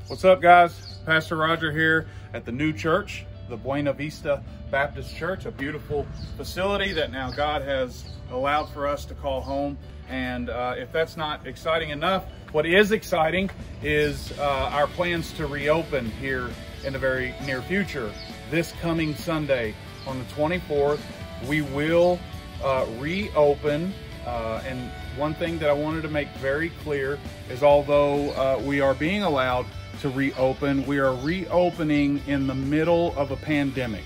What's up, guys? Pastor Roger here at the new church, the Buena Vista Baptist Church, a beautiful facility that now God has allowed for us to call home. And if that's not exciting enough, what is exciting is our plans to reopen here in the very near future. This coming Sunday on the 24th, we will reopen. And one thing that I wanted to make very clear is although we are being allowed to reopen, we are reopening in the middle of a pandemic.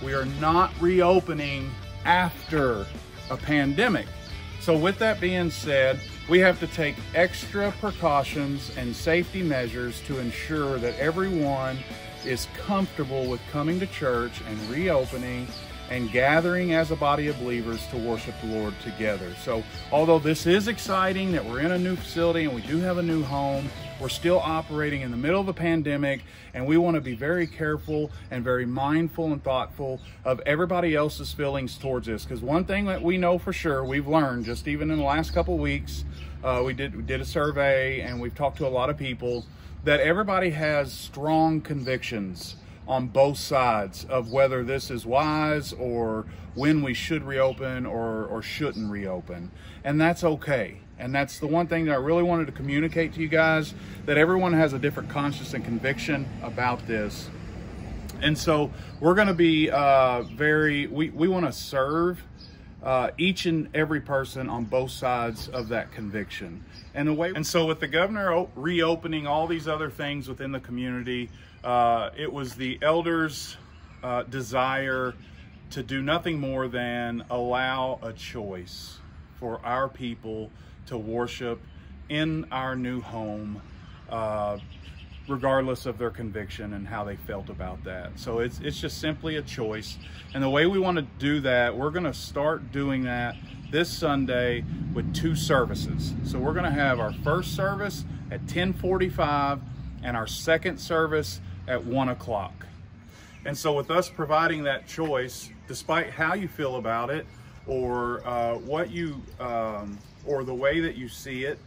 We are not reopening after a pandemic. So with that being said, we have to take extra precautions and safety measures to ensure that everyone is comfortable with coming to church and reopening and gathering as a body of believers to worship the Lord together. So although this is exciting that we're in a new facility and we do have a new home, we're still operating in the middle of a pandemic, and we want to be very careful and very mindful and thoughtful of everybody else's feelings towards this. Because one thing that we know for sure, we've learned just even in the last couple of weeks, we did a survey and we've talked to a lot of people, that everybody has strong convictions on both sides of whether this is wise or when we should reopen or shouldn't reopen. And that's okay. And that's the one thing that I really wanted to communicate to you guys, that everyone has a different conscience and conviction about this. And so we're going to be we want to serve each and every person on both sides of that conviction. And so with the governor reopening all these other things within the community, it was the elders' desire to do nothing more than allow a choice for our people to worship in our new home, regardless of their conviction and how they felt about that. So it's just simply a choice. And the way we want to do that, we're going to start doing that this Sunday with 2 services. So we're going to have our first service at 10:45 and our second service at 1 o'clock. And so with us providing that choice, despite how you feel about it or what you or the way that you see it,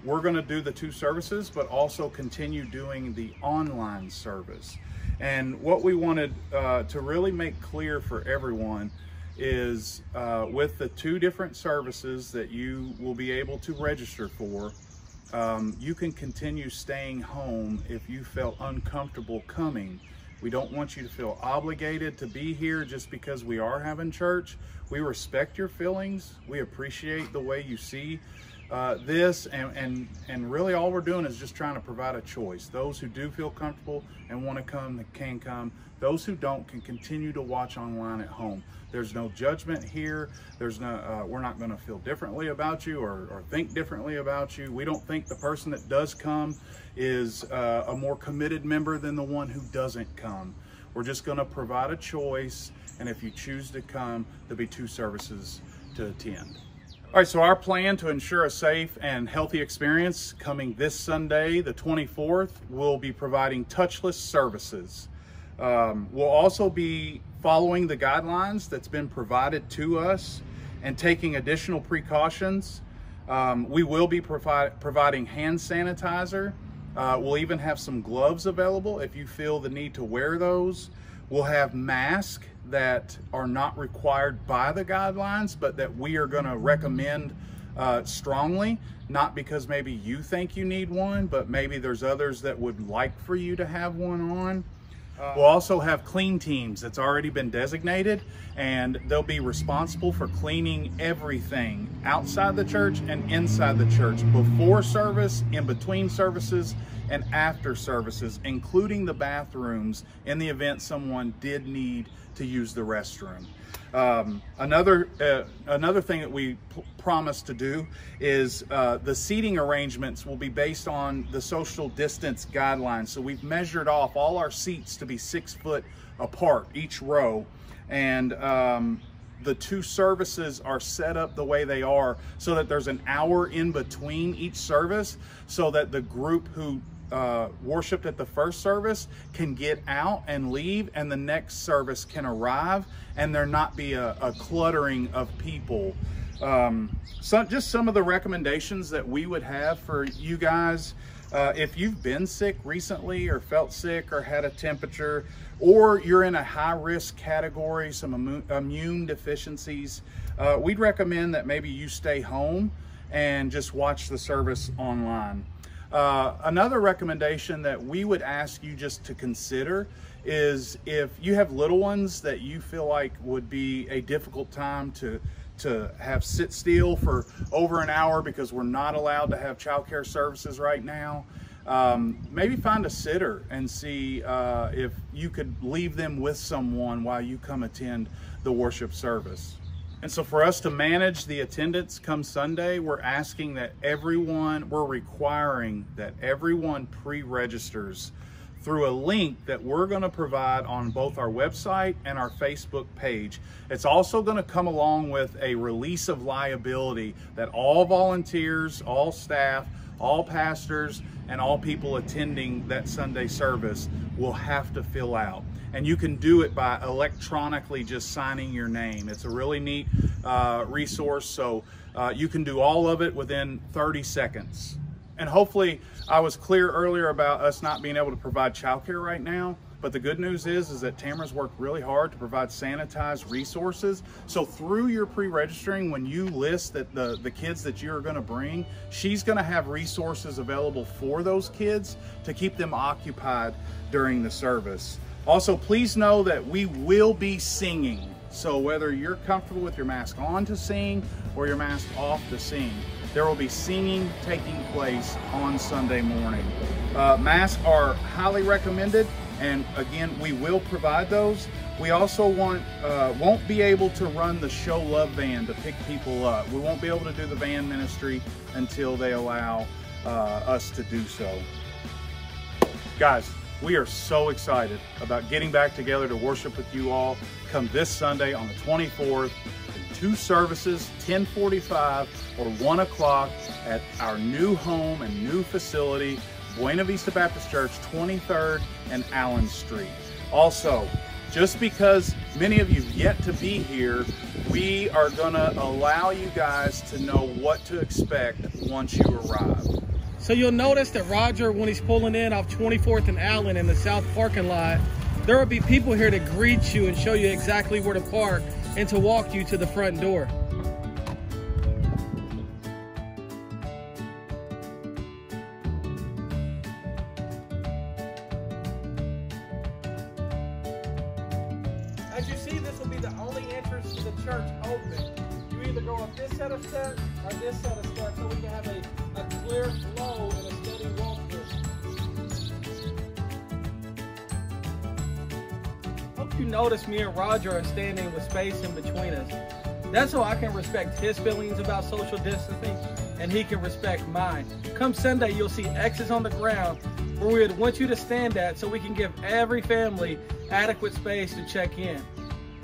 we're going to do the 2 services, but also continue doing the online service. And what we wanted to really make clear for everyone is with the 2 different services that you will be able to register for, you can continue staying home if you felt uncomfortable coming. We don't want you to feel obligated to be here just because we are having church. We respect your feelings. We appreciate the way you see this, and really all we're doing is just trying to provide a choice. Those who do feel comfortable and want to come, they can come. Those who don't can continue to watch online at home. There's no judgment here. There's no, we're not going to feel differently about you or think differently about you. We don't think the person that does come is a more committed member than the one who doesn't come. We're just going to provide a choice, and if you choose to come, there'll be 2 services to attend. All right, so our plan to ensure a safe and healthy experience coming this Sunday, the 24th, we'll be providing touchless services. We'll also be following the guidelines that's been provided to us and taking additional precautions. We will be providing hand sanitizer. We'll even have some gloves available if you feel the need to wear those. We'll have masks that are not required by the guidelines, but that we are going to recommend strongly, not because maybe you think you need one, but maybe there's others that would like for you to have one on. We'll also have clean teams that's already been designated, and they'll be responsible for cleaning everything outside the church and inside the church, before service, in between services, and after services, including the bathrooms in the event someone did need to use the restroom. Another thing that we promise to do is the seating arrangements will be based on the social distance guidelines. So we've measured off all our seats to be 6 foot apart, each row. And the 2 services are set up the way they are so that there's an hour in between each service, so that the group who worshiped at the first service can get out and leave, and the next service can arrive, and there not be a cluttering of people. So just some of the recommendations that we would have for you guys If you've been sick recently or felt sick or had a temperature, or you're in a high-risk category, some immune deficiencies, we'd recommend that maybe you stay home and just watch the service online. Another recommendation that we would ask you just to consider is if you have little ones that you feel like would be a difficult time to have sit still for over an hour because we're not allowed to have childcare services right now, maybe find a sitter and see if you could leave them with someone while you come attend the worship service. And so for us to manage the attendance come Sunday, we're requiring that everyone pre-registers through a link that we're going to provide on both our website and our Facebook page. It's also going to come along with a release of liability that all volunteers, all staff, all pastors, and all people attending that Sunday service will have to fill out. And you can do it by electronically just signing your name. It's a really neat resource, so you can do all of it within 30 seconds. And hopefully I was clear earlier about us not being able to provide childcare right now, but the good news is that Tamara's worked really hard to provide sanitized resources. So through your pre-registering, when you list that the kids that you're gonna bring, she's gonna have resources available for those kids to keep them occupied during the service. Also, please know that we will be singing. So whether you're comfortable with your mask on to sing or your mask off to sing, there will be singing taking place on Sunday morning. Masks are highly recommended, and again, we will provide those. We also won't be able to run the Show Love van to pick people up. We won't be able to do the van ministry until they allow us to do so. Guys, we are so excited about getting back together to worship with you all come this Sunday on the 24th. Two services, 10:45 or 1 o'clock at our new home and new facility, Buena Vista Baptist Church, 23rd and Allen Street. Also, just because many of you have yet to be here, we are gonna allow you guys to know what to expect once you arrive. So you'll notice that Roger, when he's pulling in off 24th and Allen in the south parking lot, there will be people here to greet you and show you exactly where to park and to walk you to the front door. As you see, this will be the only entrance to the church open. You either go up this set of steps or this set of steps so we can have a clear flow and a steady walk-through. Hope you notice me and Roger are standing with space in between us. That's so I can respect his feelings about social distancing and he can respect mine. Come Sunday, you'll see X's on the ground where we would want you to stand at so we can give every family adequate space to check in.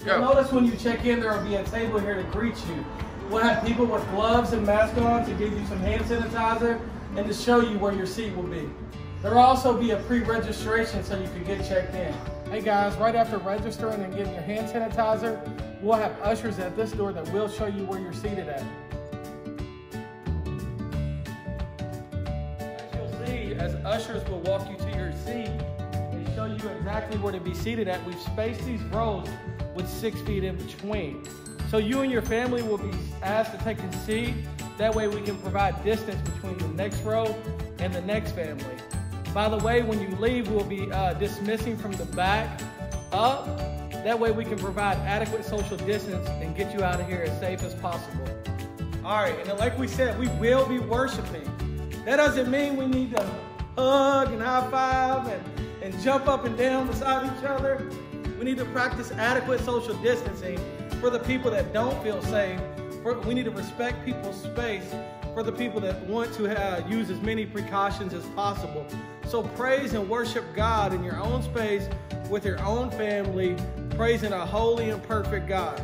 You'll notice when you check in, there will be a table here to greet you. We'll have people with gloves and masks on to give you some hand sanitizer and to show you where your seat will be. There will also be a pre-registration so you can get checked in. Hey guys, right after registering and getting your hand sanitizer, we'll have ushers at this door that will show you where you're seated at. As you'll see, as ushers will walk you to your seat and show you exactly where to be seated at, we've spaced these rows with 6 feet in between. So you and your family will be asked to take a seat. That way we can provide distance between the next row and the next family. By the way, when you leave, we'll be dismissing from the back up. That way we can provide adequate social distance and get you out of here as safe as possible. All right, and then like we said, we will be worshiping. That doesn't mean we need to hug and high five and jump up and down beside each other. We need to practice adequate social distancing for the people that don't feel safe. We need to respect people's space for the people that want to use as many precautions as possible. So praise and worship God in your own space with your own family, praising a holy and perfect God.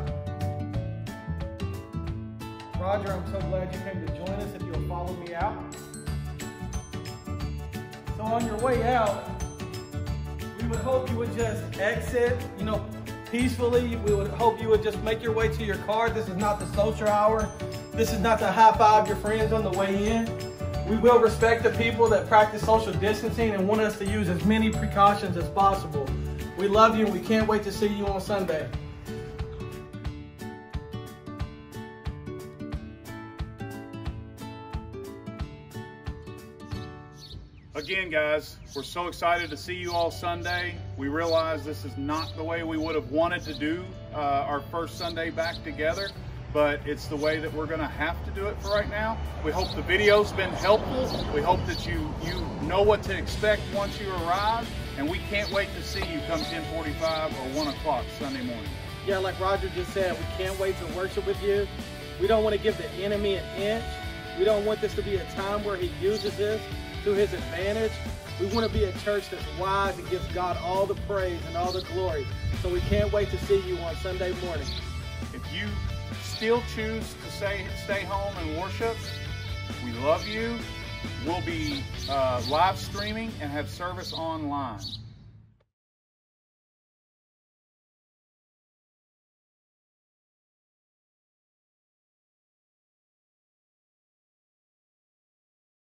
Roger, I'm so glad you came to join us. If you'll follow me out. So on your way out, we would hope you would just exit, peacefully. We would hope you would just make your way to your car. This is not the social hour. This is not to high five your friends on the way in. We will respect the people that practice social distancing and want us to use as many precautions as possible. We love you and we can't wait to see you on Sunday. Again, guys, we're so excited to see you all Sunday. We realize this is not the way we would have wanted to do our first Sunday back together, but it's the way that we're going to have to do it for right now. We hope the video's been helpful. We hope that you know what to expect once you arrive, and we can't wait to see you come 10:45 or 1 o'clock Sunday morning. Yeah, like Roger just said, we can't wait to worship with you. We don't want to give the enemy an inch. We don't want this to be a time where he uses this to his advantage. We want to be a church that's wise and gives God all the praise and all the glory. So we can't wait to see you on Sunday morning. If you still choose to stay home and worship, we love you. We'll be live streaming and have service online.